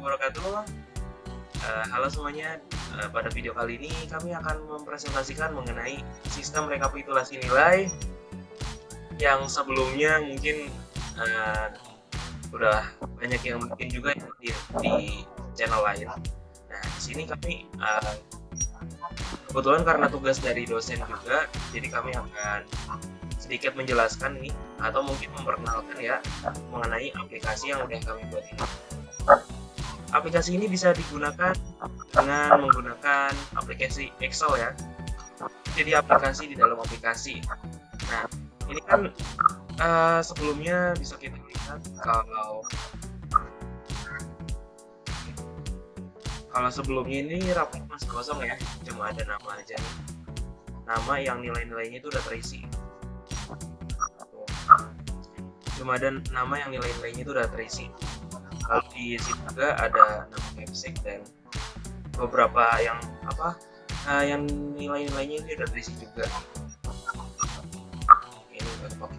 wabarakatuh. Halo semuanya. Pada video kali ini kami akan mempresentasikan mengenai sistem rekapitulasi nilai yang sebelumnya mungkin udah banyak yang mungkin juga di channel lain. Nah, di sini kami kebetulan karena tugas dari dosen juga, jadi kami akan sedikit menjelaskan nih atau mungkin memperkenalkan ya mengenai aplikasi yang udah kami buat ini. Aplikasi ini bisa digunakan dengan menggunakan aplikasi Excel ya. Jadi aplikasi di dalam aplikasi. Nah, ini kan sebelumnya bisa kita lihat kalau sebelumnya ini rapor masih kosong ya, cuma ada nama aja nih. Nama yang nilai-nilainya itu udah terisi. Cuma ada nama yang nilai-nilainya itu udah terisi. Lalu di sini juga ada nama website dan beberapa yang yang nilai-nilainya ini udah terisi juga. Ini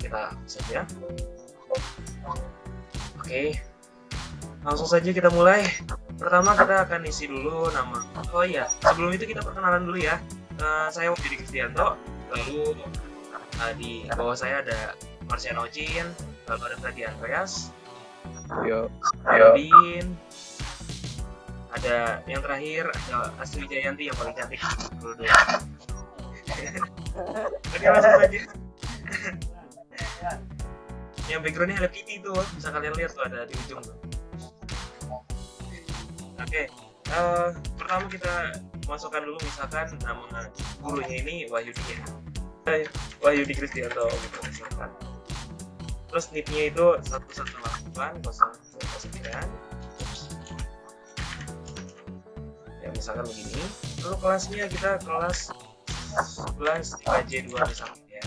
kita saja. Oke, langsung saja kita mulai. Pertama kita akan isi dulu nama. Oh iya, sebelum itu kita perkenalan dulu ya. Saya Wahyu Kristianto. Lalu di bawah saya ada Marciano Cin, lalu ada Freddy Andreas. Bin, ada yang terakhir ada Astri Jayanti yang paling cantik dulu. Oke, langsung saja. Yang backgroundnya Hello Kitty itu bisa kalian lihat tuh, ada di ujung tuh. Oke, pertama kita masukkan dulu misalkan nama gurunya ini Wahyudi ya. Wahyudi Kristianto gitu misalkan. Terus NIP-nya itu 118.009. Ya misalkan begini. Lalu kelasnya kita kelas 11 IKJ 2 misalkan ya.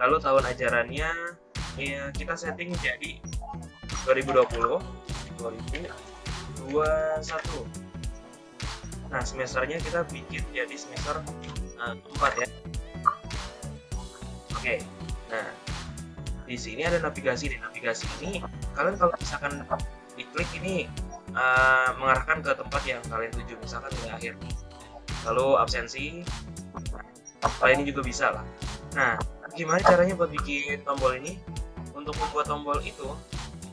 Lalu tahun ajarannya ya kita setting jadi 2020 2021. Nah, semesternya kita bikin jadi semester 4 ya. Oke. Nah, di sini ada navigasi. Di navigasi ini kalian kalau misalkan diklik ini mengarahkan ke tempat yang kalian tuju, misalkan di akhir. Lalu absensi, ini juga bisa lah. Nah, gimana caranya buat bikin tombol ini? Untuk membuat tombol itu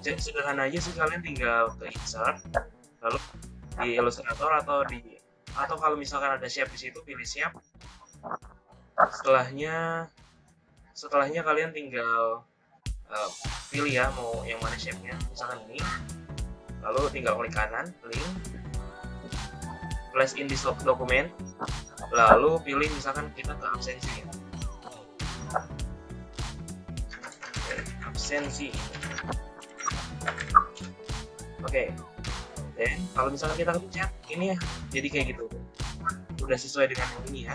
sederhana aja sih, kalian tinggal ke insert, lalu di Illustrator atau kalau misalkan ada shape di situ pilih shape. Setelahnya kalian tinggal pilih ya mau yang mana shape-nya, misalkan ini, lalu tinggal klik kanan, link, place in this document, lalu pilih misalkan kita ke absensi ya. Absensi. Oke. Dan kalau misalkan kita pencet ini ya, jadi kayak gitu. Udah sesuai dengan yang ini ya.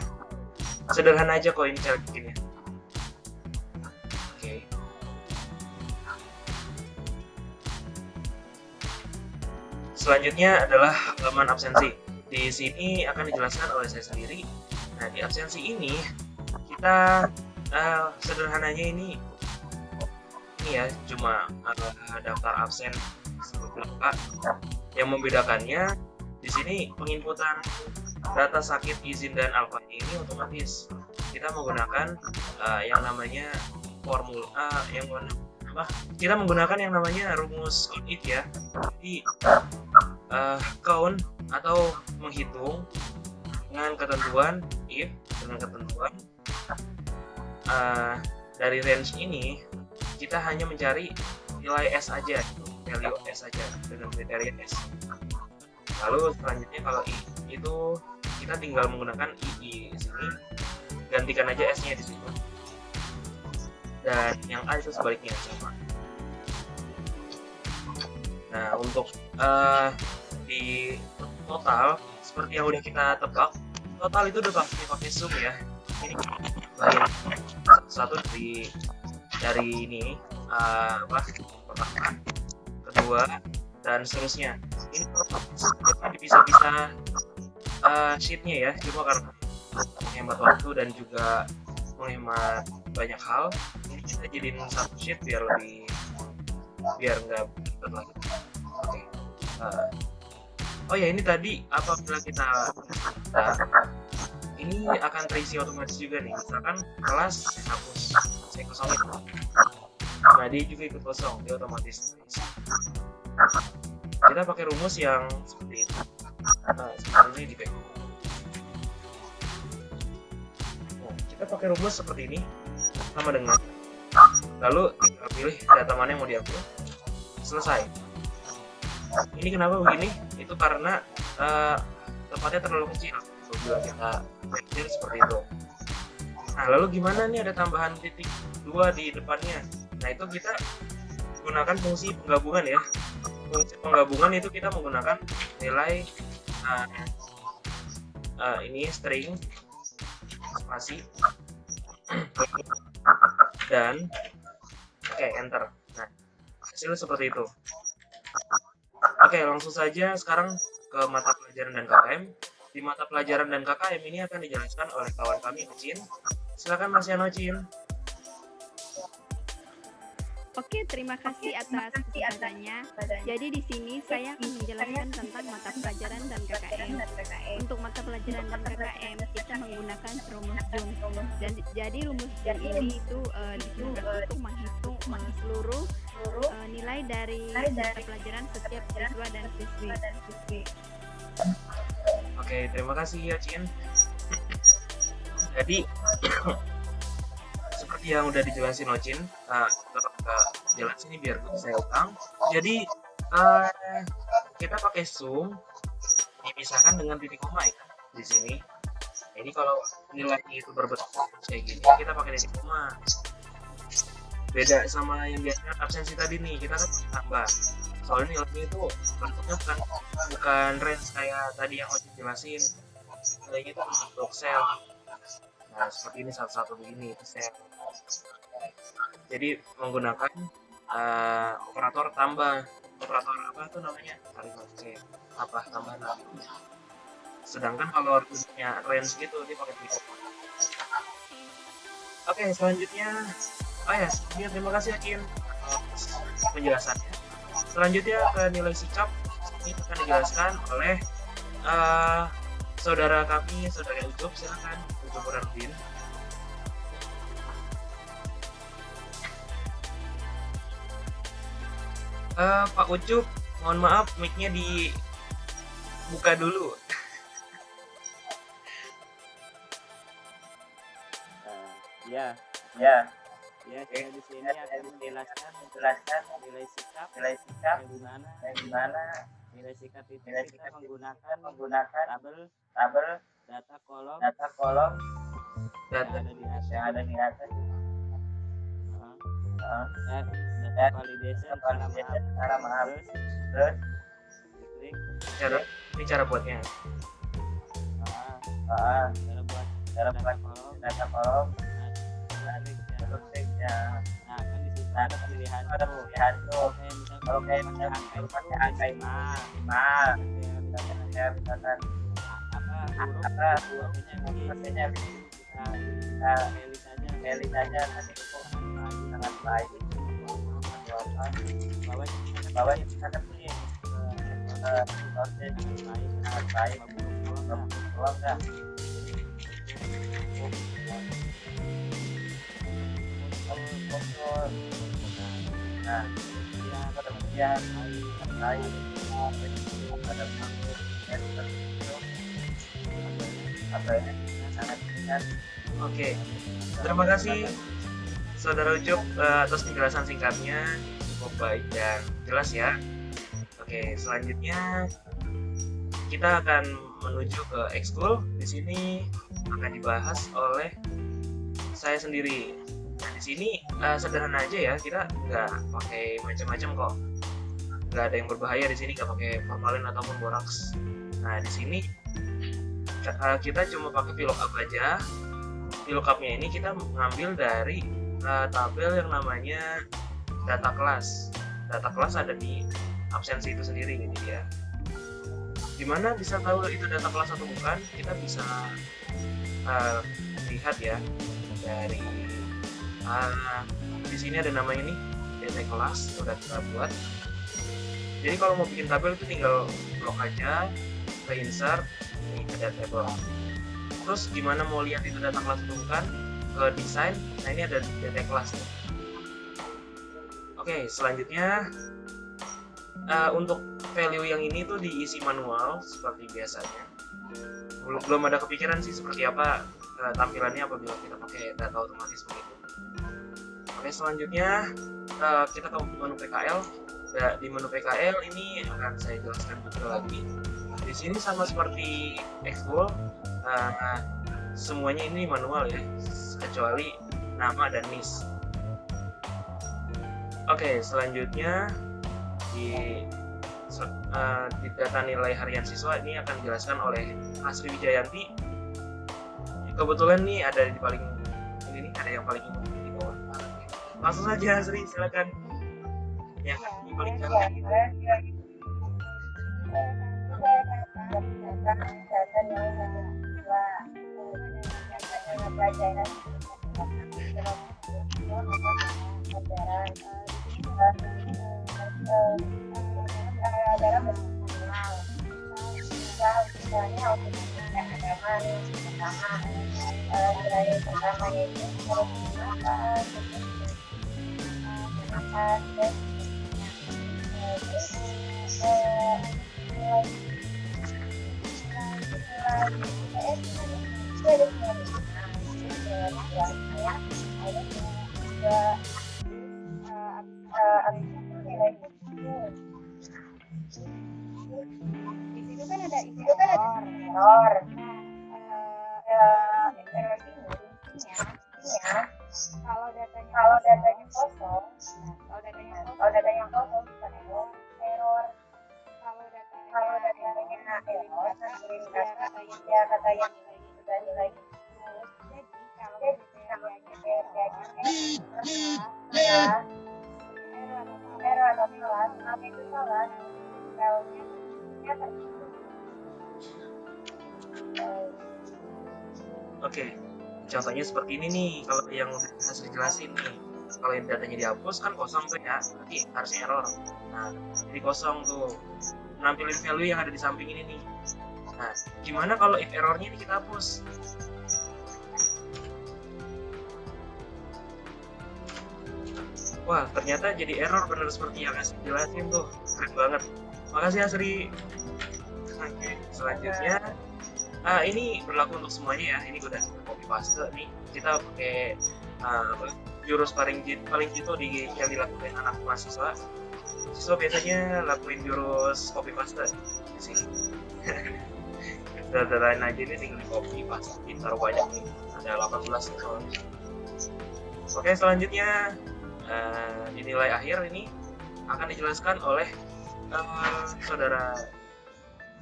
Sederhana aja kok ini cara bikinnya. Selanjutnya adalah halaman absensi. Di sini akan dijelaskan oleh saya sendiri. Nah, di absensi ini kita sederhananya ini ya cuma daftar absen beberapa. Yang membedakannya di sini penginputan data sakit, izin dan alfanya ini otomatis. Kita menggunakan yang namanya kita menggunakan yang namanya rumus count ya. Jadi count atau menghitung dengan ketentuan if, dengan ketentuan dari range ini kita hanya mencari nilai S aja, value S aja dengan kriteria S. Lalu selanjutnya kalau I itu kita tinggal menggunakan I di sini, gantikan aja S-nya di situ. Dan yang A itu sebaliknya sama. Nah, untuk di total seperti yang udah kita tebak, total itu udah pakai sum ya. Ini lain satu dari ini pertama, kedua dan seterusnya. Ini bisa sheetnya ya, cuma karena menghemat waktu dan juga menghemat banyak hal, ini kita jadiin satu sheet biar nggak ribet lagi. Oke. Oh ya, ini tadi apabila kita ini akan terisi otomatis juga nih. Misalkan kelas saya hapus, saya kosongin. Nah, dia juga ikut kosong, dia otomatis terisi. Kita pakai rumus yang seperti itu. Nah, seperti ini di back. Nah, kita pakai rumus seperti ini sama dengan lalu kita pilih data mana yang mau diambil, selesai. Ini kenapa begini? Itu karena tempatnya terlalu kecil bila kita kecil seperti itu. Nah, lalu gimana nih ada tambahan titik 2 di depannya? Nah, itu kita gunakan fungsi penggabungan ya. Fungsi penggabungan itu kita menggunakan nilai ini string spasi dan enter. Nah, hasilnya seperti itu. Oke, langsung saja sekarang ke mata pelajaran dan KKM. Di mata pelajaran dan KKM ini akan dijelaskan oleh kawan kami, Ocin. Silakan Mas Yano, Ocin. Oke, terima kasih atas penjelasannya. Jadi di sini saya akan menjelaskan tentang mata pelajaran dan KKM. Untuk mata pelajaran dan KKM kita menggunakan rumus Jung. Dan jadi rumus Jung ini itu digunakan untuk menghitung seluruh nilai dari mata pelajaran setiap siswa dan siswi. Oke, terima kasih ya, Cin. Jadi seperti yang udah dijelasin Ocin, jelas ini biar saya ulang. Jadi kita pakai sum dipisahkan dengan titik koma ya di sini. Ini kalau nilai itu berbentuk kayak gini, kita pakai titik koma. Beda sama yang biasanya absensi tadi nih, kita kan tambah. Soalnya nilainya itu bentuknya bukan range kayak tadi yang Ocin jelasin. Nilainya itu bentuk sel. Nah, seperti ini satu-satu begini sel. Jadi menggunakan operator tambah, operator apa tuh namanya, apa tambahan. Sedangkan kalau punya range gitu dia pakai titik. Oke, selanjutnya sebelumnya terima kasih Akin penjelasannya. Selanjutnya ke nilai sikap, ini akan dijelaskan oleh saudara kami, saudara Ucup. Silakan Ucup Burhanuddin. Pak Ucup, mohon maaf mic-nya dibuka dulu. Ya, saya di sini akan menjelaskan nilai sikap yang dimana nilai sikap itu kita menggunakan tabel data kolom yang ada di atas. Data validation cara maaf terus klik Ini cara buatnya. cara buat data kolom. Nah, kan di situ ada pilihan tuh. Kalau kayak misalkan pakai angka 5, misalkan apa hurufnya kita pilih saja nanti sangat baik. Bawah kita pilih sangat baik. Tolong enggak? Nah, kemudian lain pada apa ya sangat ingat. Oke, terima kasih saudara Ucup atas penjelasan singkatnya, cukup baik dan jelas ya. Oke, selanjutnya kita akan menuju ke ekskul. Di sini akan dibahas oleh saya sendiri. Nah, di sini sederhana aja ya, kita nggak pakai macam-macam kok. Nggak ada yang berbahaya di sini, nggak pakai formalin ataupun boraks. Nah, di sini kita cuma pakai VLOOKUP aja. VLOOKUP-nya ini kita mengambil dari tabel yang namanya data kelas. Data kelas ada di absensi itu sendiri gitu ya. Gimana bisa tahu itu data kelas atau bukan? Kita bisa lihat ya dari di sini ada namanya nih data kelas, udah kita buat. Jadi kalau mau bikin tabel itu tinggal blok aja, ke insert, ini ada table. Terus gimana mau lihat itu data kelas itu bukan? Ke desain, nah ini ada data kelas. Oke, selanjutnya untuk value yang ini tuh diisi manual seperti biasanya. Belum ada kepikiran sih seperti apa tampilannya apabila kita pakai data otomatis begitu. Oke, selanjutnya kita ke menu PKL. Di menu PKL ini akan saya jelaskan juga lagi. Di sini sama seperti Expo, semuanya ini manual ya, kecuali nama dan NIS. Oke, selanjutnya di data nilai harian siswa ini akan dijelaskan oleh Asri Wijayanti. Kebetulan nih ada di paling ini nih, ada yang paling di bawah. Langsung saja Asri, silakan. Ya, di paling kanan. Di situ kan ada error. Error ini kalau datanya kosong, kalau datanya kosong bukan error. Kalau datanya error, ya kata yang sudah nilai. Jadi kalau error atau salah, apa itu salah? Oke, contohnya seperti ini nih. Kalau yang udah saya jelasin nih, kalau yang datanya dihapus kan kosong tuh ya, berarti harusnya error. Nah, jadi kosong tuh. Nampilin value yang ada di samping ini nih. Nah, gimana kalau if errornya ini kita hapus? Wah, ternyata jadi error bener seperti yang Asri jelasin tuh. Keren banget. Makasih Asri. Oke, selanjutnya ini berlaku untuk semuanya ya. Ini udah copy paste nih. Kita pakai jurus paling jitu yang dilakukan anak mahasiswa. Siswa biasanya lakuin jurus copy paste di sini. Data-data aja ini tinggal di copy paste. Taruh banyak nih. Ada 18 soalnya. Oke, selanjutnya di nilai akhir ini akan dijelaskan oleh saudara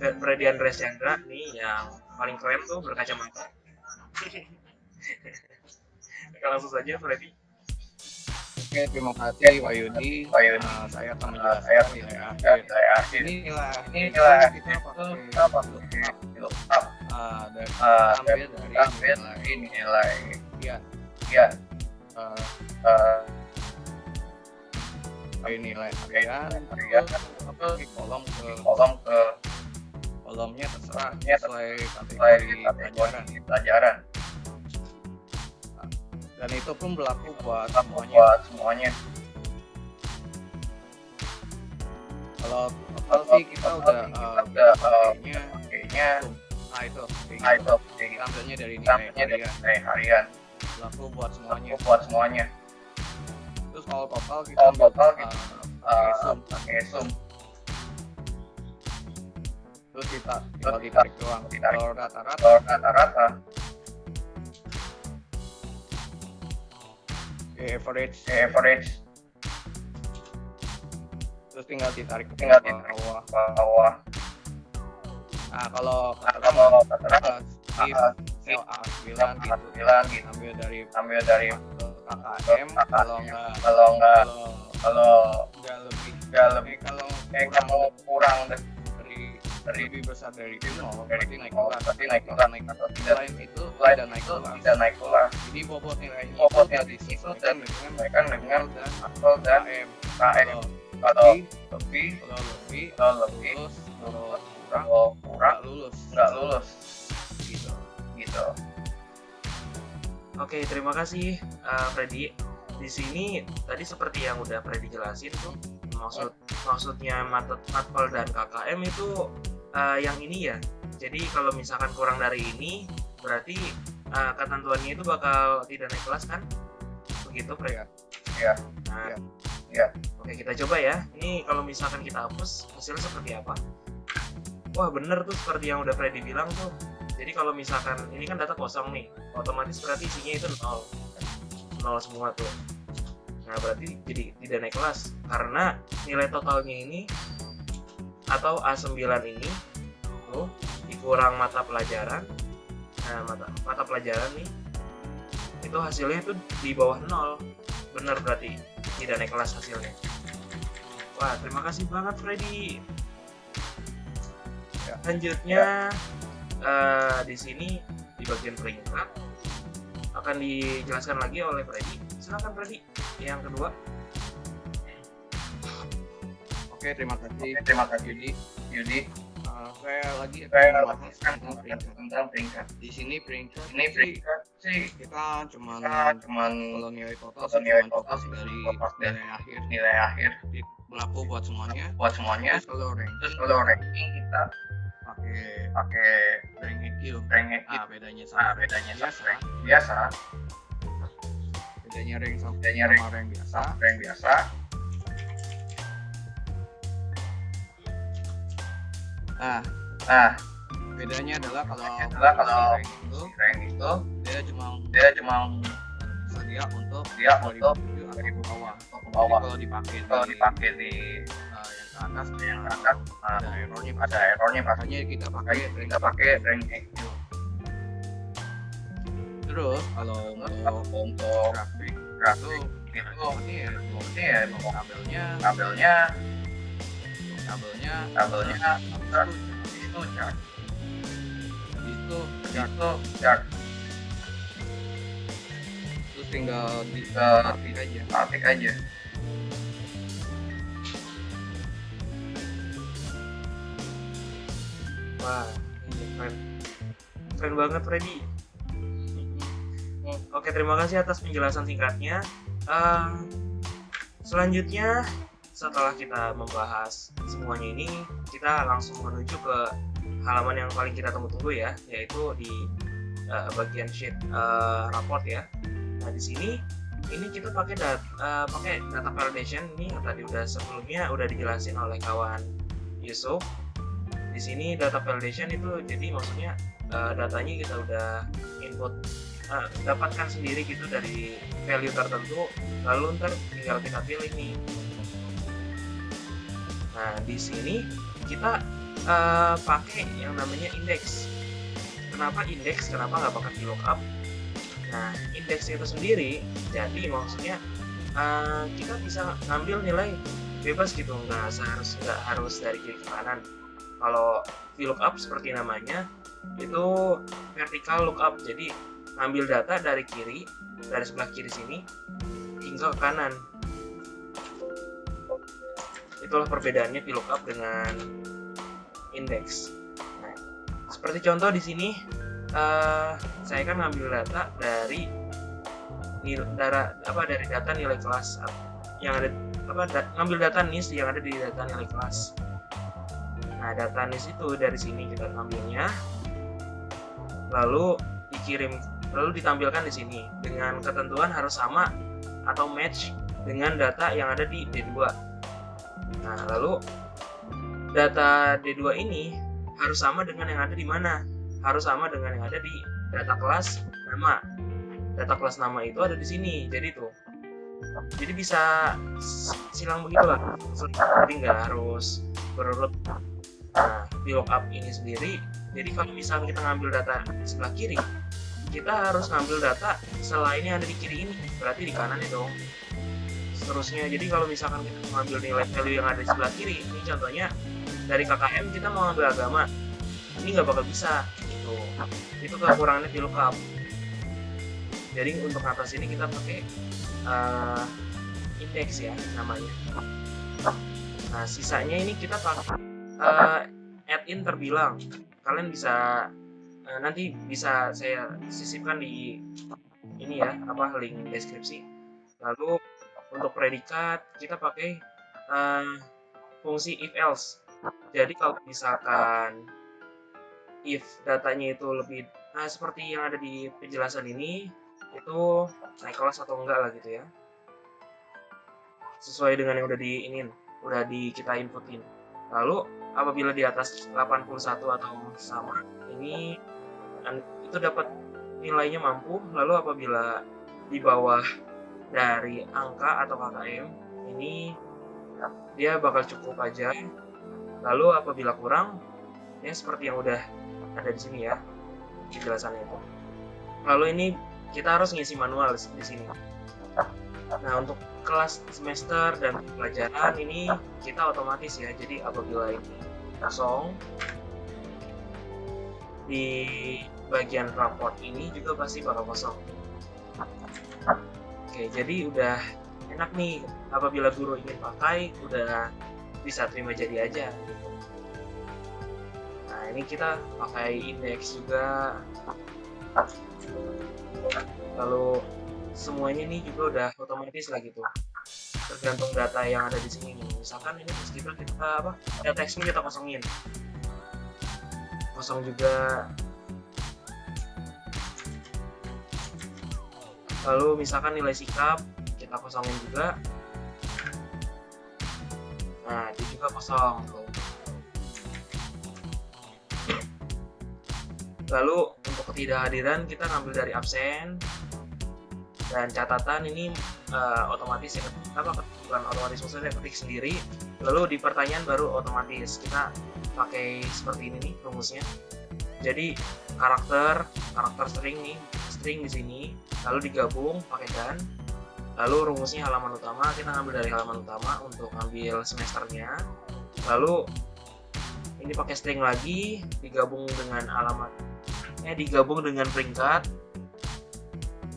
Freddy Andres Chandra nih yang paling keren tuh berkacamata. Oke, langsung saja Freddy. Oke, terima kasih Wayudi. Saya akan menjelaskan nilai akhir. Ini nilai akhir kita pakai dari nilai ya. Nilai harian ke kolomnya terserah sesuai kategori pelajaran. Dan itu pun berlaku buat semuanya. Kalau sih kita udah pakainya ambilnya dari nilai harian. Berlaku buat semuanya. Terus kalau total kita pakai sum. Terus kita tinggal ditarik doang. Kalau rata-rata average. Terus tinggal ditarik ke bawah. Nah, kalau katakanlah if sel A9 gitu, ambil dari KKM, kalau lebih kalau kurang dari lebih besar dari 0 berarti naik kelas atau selain itu tidak naik kelas. Jadi bobot nilainya di situ dan dengan akal dan KM. lebih kalau lebih lulus, lulus kalau kurang nggak lulus gitu. Oke, terima kasih Freddy. Di sini tadi seperti yang udah Freddy jelasin tuh, maksudnya matpel dan KKM itu yang ini ya. Jadi kalau misalkan kurang dari ini, berarti ketentuannya itu bakal tidak naik kelas kan? Begitu, Freddy? Iya. Nah, Iya. Oke, kita coba ya. Ini kalau misalkan kita hapus, hasilnya seperti apa? Wah, bener tuh seperti yang udah Freddy bilang tuh. Jadi kalau misalkan ini kan data kosong nih, otomatis berarti isinya itu 0 semua tuh. Nah, berarti jadi tidak naik kelas karena nilai totalnya ini atau A9 ini tuh dikurang mata pelajaran. Nah, mata pelajaran nih itu hasilnya tuh di bawah 0. Bener berarti tidak naik kelas hasilnya. Wah, terima kasih banget Freddy. Ya. Selanjutnya di sini di bagian peringkat akan dijelaskan lagi oleh Freddy. Silakan Freddy, yang kedua. Oke, terima kasih Yudi. saya lagi Saya akan membahas tentang peringkat. di sini peringkat Ini peringkat sih kita cuman cuman kalau nilai total kalau nilai cuman total dari lepas dari nilai akhir nilai akhir berlaku buat semuanya. buat semuanya. Terus kalau Terus ranking kalau ranking kita pakai pakai rank EQ. rank EQ. Bedanya Nah, sama bedanya biasa. sama rank biasa, Bedanya rank sama bedanya rank rank biasa. sama rank biasa. Nah, Nah, bedanya adalah kalau kalau si rank rank itu itu dia cuma dia cuma sedia untuk untuk 2007 atau ke bawah. ke Jadi bawah. kalau dipakai Kalau dipakai di yang ke atas yang ke atas, ada errornya ada errornya pasti. makanya kita pakai rank. Kita pakai rank EQ. Terus kalau Untuk grafik grafik itu itu ini ya ini ya kabelnya kabelnya itu itu chart itu itu chart terus tinggal Ketik aja. ketik aja. Wah, ini keren banget Freddy. Oke, terima kasih atas penjelasan singkatnya. Selanjutnya, setelah kita membahas semuanya ini, kita langsung menuju ke halaman yang paling kita tunggu-tunggu ya, yaitu di bagian sheet raport ya. Nah, di sini ini kita pakai data validation ini yang tadi sebelumnya udah dijelasin oleh kawan Yusuf. Di sini data validation itu jadi maksudnya datanya kita udah input dapatkan sendiri gitu dari value tertentu, lalu ntar tinggal kita pilih nih. Nah, di sini kita pakai yang namanya index. Kenapa index? Kenapa nggak pakai VLOOKUP? Nah, indeks itu sendiri jadi maksudnya kita bisa ngambil nilai bebas gitu, nggak harus dari kiri ke kanan. Kalau VLOOKUP seperti namanya itu vertical lookup, jadi ngambil data dari kiri, dari sebelah kiri sini hingga ke kanan. Itulah perbedaannya VLOOKUP dengan indeks. Nah, seperti contoh di sini saya kan ngambil data dari data nilai kelas yang ada ngambil data NIS yang ada di data nilai kelas. Nah, data NIS itu dari sini kita ngambilnya, lalu ditampilkan di sini dengan ketentuan harus sama atau match dengan data yang ada di D2. Nah, lalu data D2 ini harus sama dengan yang ada di mana? Harus sama dengan yang ada di data kelas nama. Data kelas nama itu ada di sini. Jadi bisa silang begitu lah. Jadi nggak harus berurut. Nah, VLOOKUP ini sendiri, jadi kalau misalnya kita ngambil data di sebelah kiri, kita harus ngambil data selain yang ada di kiri ini, berarti di kanannya dong. Seterusnya, jadi kalau misalkan kita mengambil nilai value yang ada di sebelah kiri, ini contohnya dari KKM kita mau ngambil agama, ini nggak bakal bisa. Itu kekurangannya VLOOKUP. Jadi untuk atas ini kita pakai indeks ya namanya. Nah, sisanya ini kita pakai add-in terbilang. Kalian bisa nanti bisa saya sisipkan di ini ya, link deskripsi. Lalu untuk predikat kita pakai fungsi if else. Jadi kalau misalkan if datanya itu lebih seperti yang ada di penjelasan ini, itu naik kelas atau enggak lah gitu ya, sesuai dengan yang udah kita inputin. Lalu apabila di atas 81 atau sama, ini itu dapat nilainya mampu. Lalu apabila di bawah dari angka atau KKM, ini dia bakal cukup aja. Lalu apabila kurang, ya seperti yang udah ada di sini ya penjelasannya itu. Lalu ini kita harus ngisi manual di sini. Nah, untuk kelas semester dan pelajaran ini kita otomatis ya. Jadi apabila ini kosong, di bagian raport ini juga pasti bakal kosong. Oke, jadi udah enak nih, apabila guru ingin pakai udah bisa terima jadi aja gitu. Nah, ini kita pakai indeks juga. Lalu semuanya nih juga udah otomatis lah gitu, tergantung data yang ada di sini. Misalkan ini kita data teksnya kita kosongin, kosong juga. Lalu misalkan nilai sikap kita kosongin juga. Nah, dia juga kosong tuh. Lalu untuk ketidakhadiran kita ngambil dari absen dan catatan. Ini otomatis ya, bukan otomatis, maksudnya ketik sendiri. Lalu di pertanyaan baru otomatis kita pakai seperti ini nih rumusnya. Jadi karakter string di sini, lalu digabung pakai dan. Lalu rumusnya halaman utama, kita ngambil dari halaman utama untuk ngambil semesternya. Lalu ini pakai string lagi, digabung dengan digabung dengan peringkat.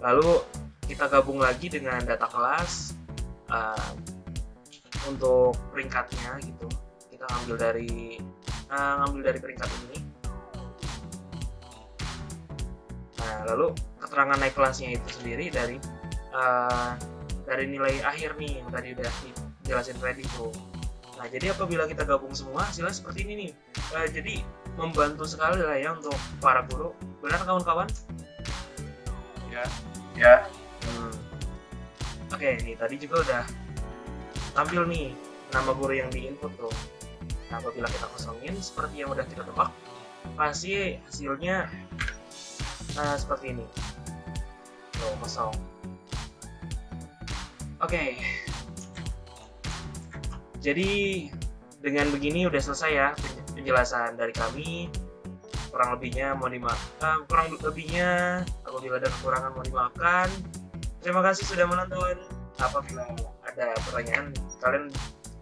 Lalu kita gabung lagi dengan data kelas untuk peringkatnya gitu. Kita ngambil dari peringkat ini. Nah, lalu keterangan naik kelasnya itu sendiri dari nilai akhir nih yang tadi udah dijelasin Freddy tuh. Nah, jadi apabila kita gabung semua hasilnya seperti ini nih. Jadi membantu sekali lah ya untuk para guru. Benar kawan-kawan? Ya. Oke, nih tadi juga udah tampil nih nama guru yang di input tuh. Nah, apabila kita kosongin seperti yang udah kita tebak, pasti hasilnya seperti ini. Tuh, kosong. Oke. Jadi dengan begini udah selesai ya penjelasan dari kami. Kurang lebihnya apabila ada kekurangan mohon dimaafkan. Terima kasih sudah menonton. Apabila ada pertanyaan, kalian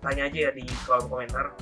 tanya aja ya di kolom komentar.